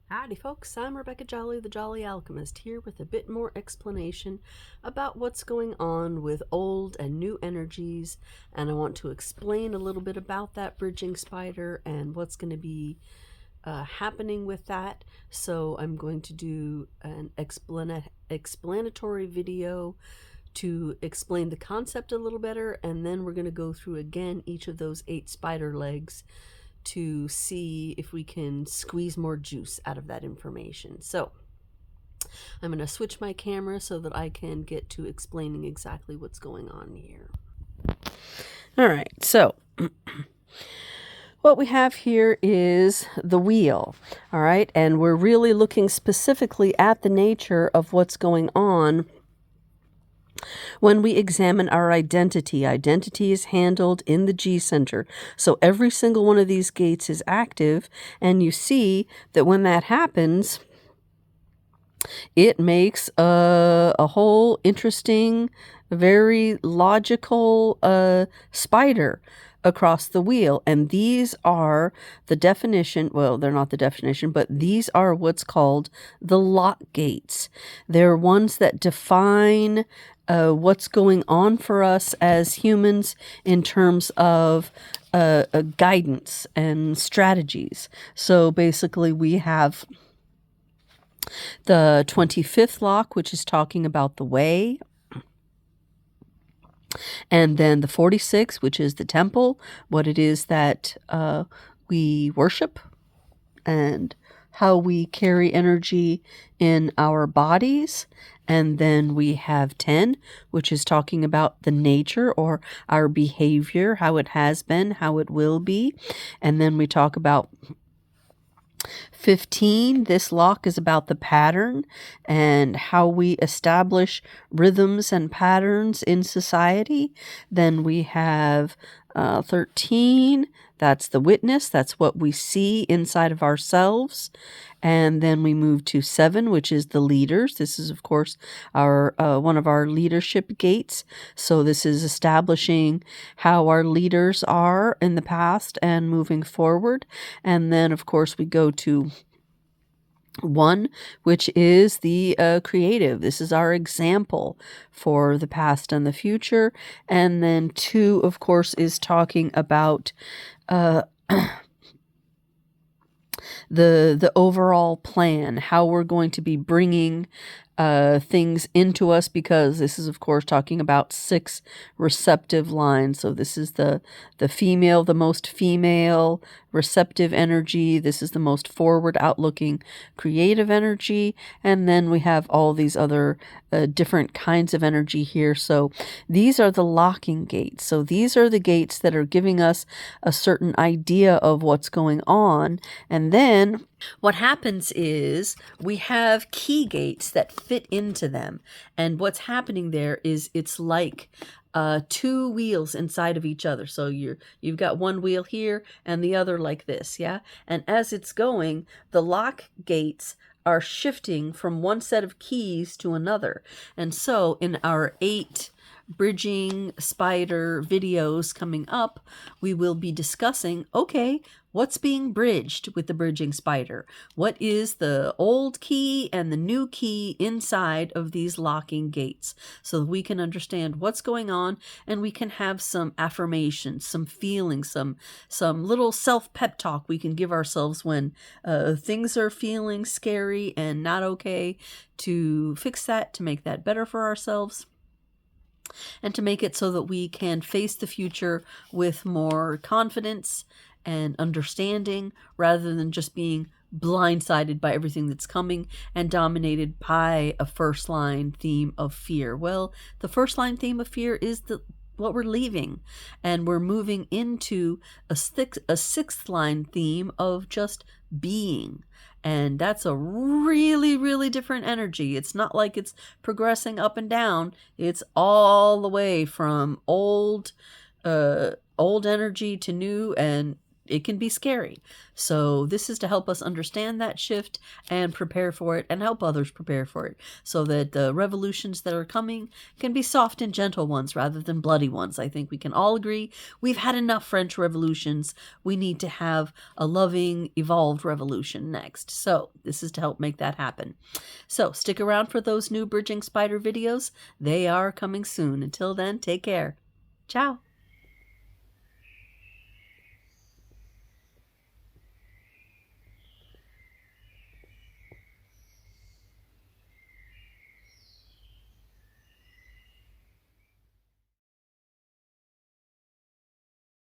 Howdy folks, I'm Rebecca Jolly, the Jolly Alchemist, here with a bit more explanation about what's going on with old and new energies, and I want to explain a little bit about that bridging spider and what's going to be happening with that. So I'm going to do an explanatory video to explain the concept a little better, and then we're going to go through again each of those 8 spider legs to see if we can squeeze more juice out of that information. So I'm going to switch my camera so that I can get to explaining exactly what's going on here. All right, so what we have here is the wheel, all right, and we're really looking specifically at the nature of what's going on when we examine our identity. Identity is handled in the G center. So every single one of these gates is active, and you see that when that happens, it makes a whole interesting, very logical spider across the wheel. And these are the definition, well, they're not the definition, but these are what's called the lock gates. They're ones that define what's going on for us as humans in terms of guidance and strategies. So basically we have the 25th lock, which is talking about the way. And then the 46, which is the temple, what it is that we worship and how we carry energy in our bodies. And then we have 10, which is talking about the nature or our behavior, how it has been, how it will be. And then we talk about 15, this lock is about the pattern and how we establish rhythms and patterns in society. Then we have 13, that's the witness, that's what we see inside of ourselves. And then we move to 7, which is the leaders. This is, of course, our one of our leadership gates. So this is establishing how our leaders are in the past and moving forward. And then, of course, we go to 1, which is the creative. This is our example for the past and the future. And then 2, of course, is talking about the overall plan, how we're going to be bringing things into us, because this is, of course, talking about 6 receptive lines. So this is the female, the most female receptive energy. This is the most forward outlooking creative energy. And then we have all these other different kinds of energy here. So these are the locking gates. So these are the gates that are giving us a certain idea of what's going on. And then what happens is we have key gates that fit into them. And what's happening there is it's like 2 wheels inside of each other. So you've got one wheel here and the other like this, yeah? And as it's going, the lock gates are shifting from one set of keys to another. And so in our 8 bridging spider videos coming up, we will be discussing, okay, what's being bridged with the bridging spider? What is the old key and the new key inside of these locking gates, so that we can understand what's going on and we can have some affirmations, some feelings, some little self-pep talk we can give ourselves when things are feeling scary and not okay, to fix that, to make that better for ourselves, and to make it so that we can face the future with more confidence and understanding, rather than just being blindsided by everything that's coming and dominated by a first line theme of fear. Well, the first line theme of fear is what we're leaving, and we're moving into a sixth line theme of just being. And that's a really, really different energy. It's not like it's progressing up and down. It's all the way from old energy to new, and it can be scary. So this is to help us understand that shift and prepare for it and help others prepare for it so that the revolutions that are coming can be soft and gentle ones rather than bloody ones. I think we can all agree we've had enough French revolutions. We need to have a loving, evolved revolution next. So this is to help make that happen. So stick around for those new Bridging Spider videos. They are coming soon. Until then, take care. Ciao.